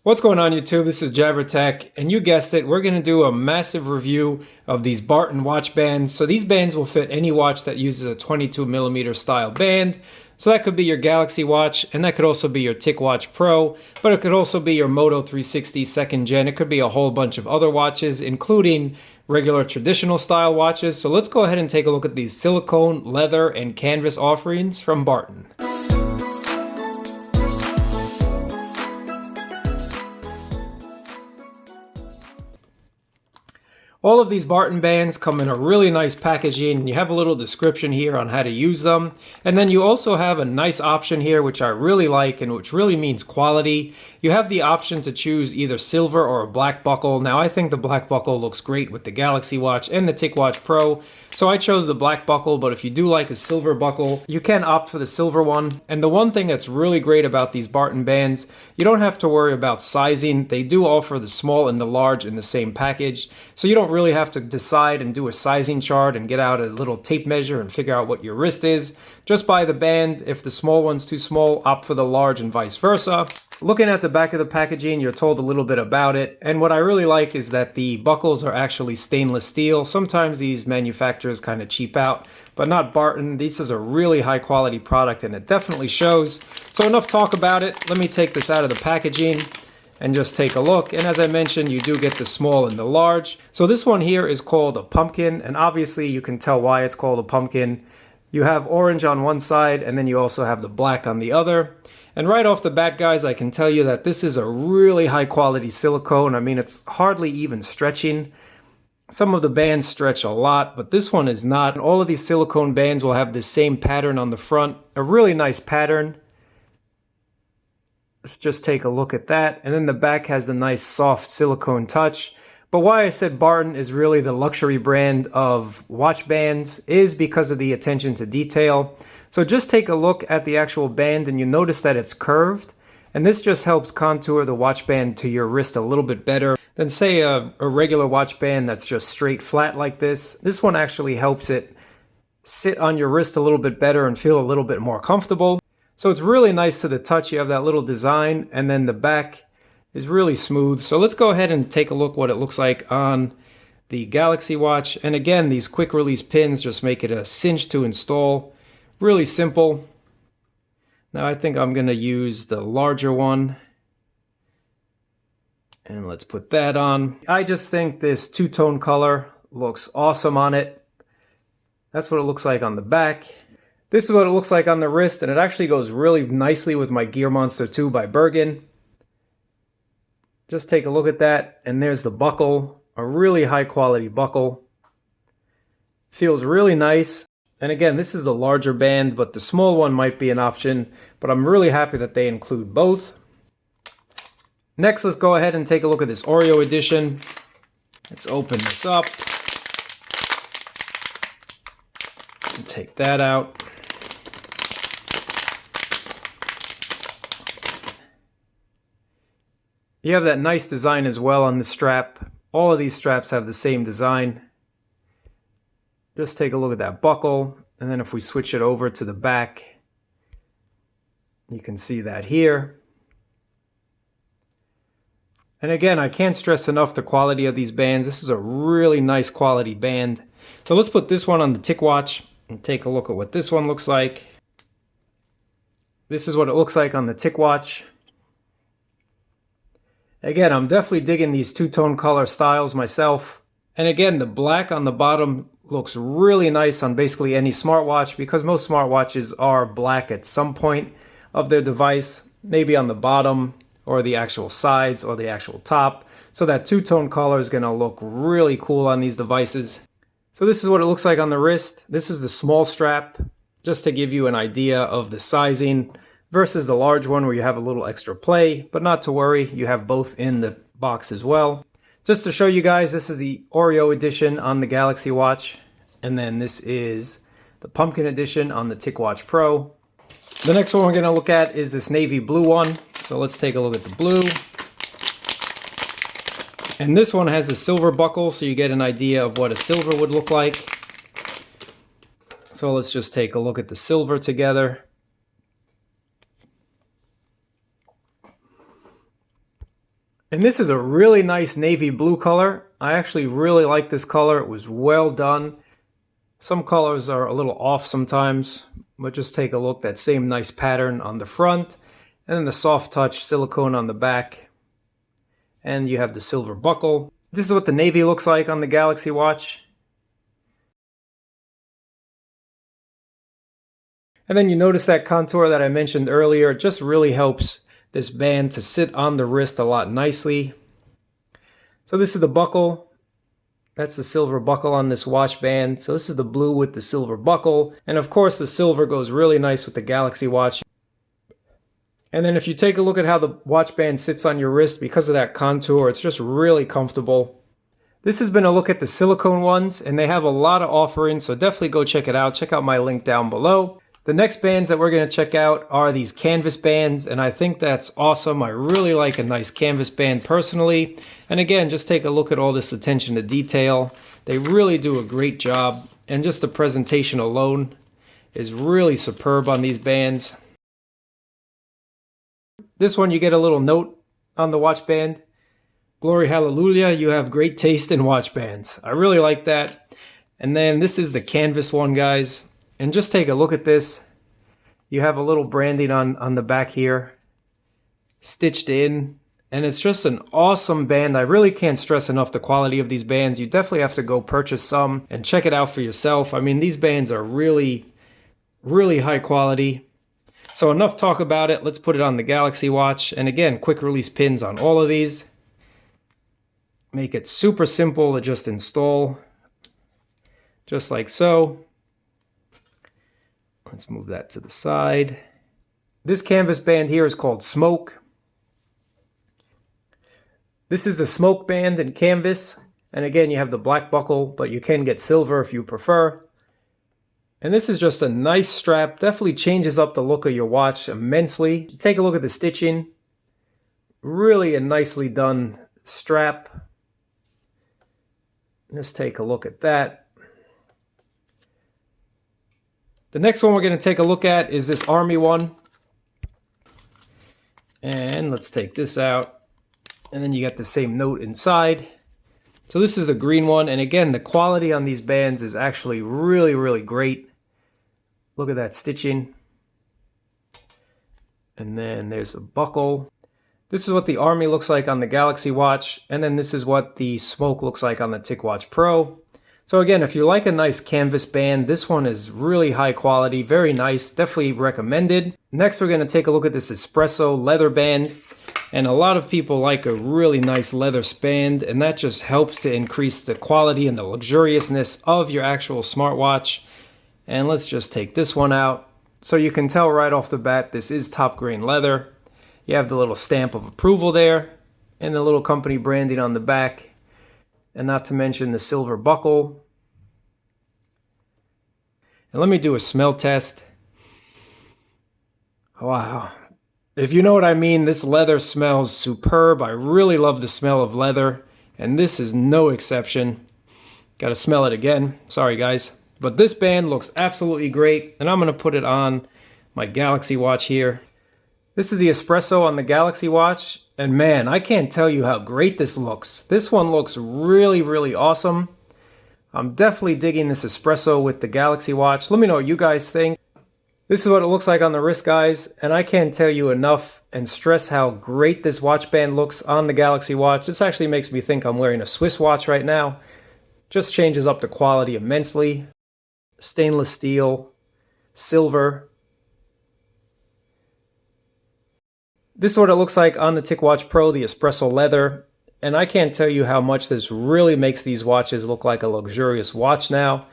What's going on YouTube? This is Jabber Tech, and you guessed it, we're going to do a massive review of these Barton watch bands. So these bands will fit any watch that uses a 22mm style band. So that could be your Galaxy watch, and that could also be your TicWatch Pro, but it could also be your Moto 360 2nd gen. It could be a whole bunch of other watches, including regular traditional style watches. So let's go ahead and take a look at these silicone, leather, and canvas offerings from Barton. All of these Barton bands come in a really nice packaging, and you have a little description here on how to use them. And then you also have a nice option here, which I really like and which really means quality. You have the option to choose either silver or a black buckle. Now I think the black buckle looks great with the Galaxy Watch and the TicWatch Pro, so I chose the black buckle, but if you do like a silver buckle, you can opt for the silver one. And the one thing that's really great about these Barton bands, you don't have to worry about sizing. They do offer the small and the large in the same package, so you don't really have to decide and do a sizing chart and get out a little tape measure and figure out what your wrist is. Just buy the band. If the small one's too small, opt for the large and vice versa. Looking at the back of the packaging, you're told a little bit about it, and what I really like is that the buckles are actually stainless steel. Sometimes these manufacturers kind of cheap out, but not Barton. This is a really high quality product, and it definitely shows. So enough talk about it. Let me take this out of the packaging and just take a look. And as I mentioned, you do get the small and the large. So this one here is called a pumpkin, and obviously you can tell why it's called a pumpkin. You have orange on one side, and then you also have the black on the other. And right off the bat, guys, I can tell you that this is a really high quality silicone. I mean, it's hardly even stretching. Some of the bands stretch a lot, but this one is not. All of these silicone bands will have the same pattern on the front, a really nice pattern. Let's just take a look at that. And then the back has the nice soft silicone touch. But why I said Barton is really the luxury brand of watch bands is because of the attention to detail. So just take a look at the actual band and you notice that it's curved. And this just helps contour the watch band to your wrist a little bit better than say a regular watch band that's just straight flat like this. This one actually helps it sit on your wrist a little bit better and feel a little bit more comfortable. So it's really nice to the touch. You have that little design, and then the back is really smooth. So let's go ahead and take a look what it looks like on the Galaxy Watch. And again, these quick release pins just make it a cinch to install. Really simple. Now I think I'm going to use the larger one. And let's put that on. I just think this two-tone color looks awesome on it. That's what it looks like on the back. This is what it looks like on the wrist, and it actually goes really nicely with my Gear Monster 2 by Bergen. Just take a look at that, and there's the buckle, a really high quality buckle. Feels really nice. And again, this is the larger band, but the small one might be an option, but I'm really happy that they include both. Next, let's go ahead and take a look at this Oreo Edition. Let's open this up. And take that out. You have that nice design as well on the strap. All of these straps have the same design. Just take a look at that buckle, and then if we switch it over to the back, you can see that here. And again, I can't stress enough the quality of these bands. This is a really nice quality band. So let's put this one on the TicWatch and take a look at what this one looks like. This is what it looks like on the TicWatch. Again, I'm definitely digging these two-tone color styles myself. And again, the black on the bottom looks really nice on basically any smartwatch, because most smartwatches are black at some point of their device, maybe on the bottom or the actual sides or the actual top. So that two-tone color is going to look really cool on these devices. So this is what it looks like on the wrist. This is the small strap, just to give you an idea of the sizing, versus the large one where you have a little extra play, but not to worry, you have both in the box as well. Just to show you guys, this is the Oreo Edition on the Galaxy Watch, and then this is the Pumpkin Edition on the TicWatch Pro. The next one we're going to look at is this navy blue one, so let's take a look at the blue. And this one has the silver buckle, so you get an idea of what a silver would look like. So let's just take a look at the silver together. And this is a really nice navy blue color. I actually really like this color. It was well done. Some colors are a little off sometimes, but just take a look. That same nice pattern on the front, and then the soft touch silicone on the back. And you have the silver buckle. This is what the navy looks like on the Galaxy Watch. And then you notice that contour that I mentioned earlier. It just really helps this band to sit on the wrist a lot nicely. So this is the buckle. That's the silver buckle on this watch band. So this is the blue with the silver buckle. And of course the silver goes really nice with the Galaxy Watch. And then if you take a look at how the watch band sits on your wrist, because of that contour, it's just really comfortable. This has been a look at the silicone ones, and they have a lot of offerings, so definitely go check it out. Check out my link down below. The next bands that we're going to check out are these canvas bands, and I think that's awesome. I really like a nice canvas band personally. And again, just take a look at all this attention to detail. They really do a great job, and just the presentation alone is really superb on these bands. This one, you get a little note on the watch band. Glory hallelujah, you have great taste in watch bands. I really like that. And then this is the canvas one, guys. And just take a look at this. You have a little branding on the back here, stitched in. And it's just an awesome band. I really can't stress enough the quality of these bands. You definitely have to go purchase some and check it out for yourself. I mean, these bands are really, really high quality. So enough talk about it. Let's put it on the Galaxy Watch. And again, quick release pins on all of these. Make it super simple to just install. Just like so. Let's move that to the side. This canvas band here is called Smoke. This is the Smoke band in canvas. And again, you have the black buckle, but you can get silver if you prefer. And this is just a nice strap. Definitely changes up the look of your watch immensely. Take a look at the stitching. Really a nicely done strap. Let's take a look at that. The next one we're going to take a look at is this Army one. And let's take this out. And then you got the same note inside. So this is a green one. And again, the quality on these bands is actually really, really great. Look at that stitching. And then there's a buckle. This is what the Army looks like on the Galaxy Watch. And then this is what the Smoke looks like on the TicWatch Pro. So again, if you like a nice canvas band, this one is really high quality, very nice, definitely recommended. Next, we're going to take a look at this Espresso leather band. And a lot of people like a really nice leather band, and that just helps to increase the quality and the luxuriousness of your actual smartwatch. And let's just take this one out. So you can tell right off the bat, this is top grain leather. You have the little stamp of approval there, and the little company branding on the back. And not to mention the silver buckle. And let me do a smell test. Wow. If you know what I mean, this leather smells superb. I really love the smell of leather. And this is no exception. Gotta smell it again. Sorry, guys. But this band looks absolutely great. And I'm gonna put it on my Galaxy Watch here. This is the Espresso on the Galaxy Watch. And man, I can't tell you how great this looks. This one looks really, really awesome. I'm definitely digging this Espresso with the Galaxy Watch. Let me know what you guys think. This is what it looks like on the wrist, guys. And I can't tell you enough and stress how great this watch band looks on the Galaxy Watch. This actually makes me think I'm wearing a Swiss watch right now. Just changes up the quality immensely. Stainless steel, silver. This is what it looks like on the TicWatch Pro, the Espresso leather. And I can't tell you how much this really makes these watches look like a luxurious watch now.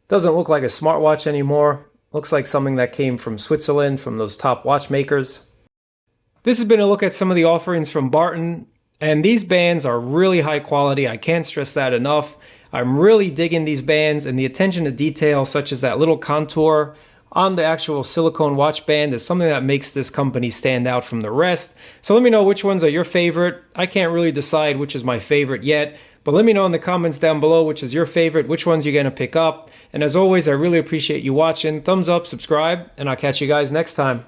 Doesn't look like a smartwatch anymore. Looks like something that came from Switzerland, from those top watchmakers. This has been a look at some of the offerings from Barton. And these bands are really high quality. I can't stress that enough. I'm really digging these bands, and the attention to detail, such as that little contour on the actual silicone watch band, is something that makes this company stand out from the rest. So let me know which ones are your favorite. I can't really decide which is my favorite yet, but let me know in the comments down below which is your favorite, which ones you're going to pick up. And as always, I really appreciate you watching. Thumbs up, subscribe, and I'll catch you guys next time.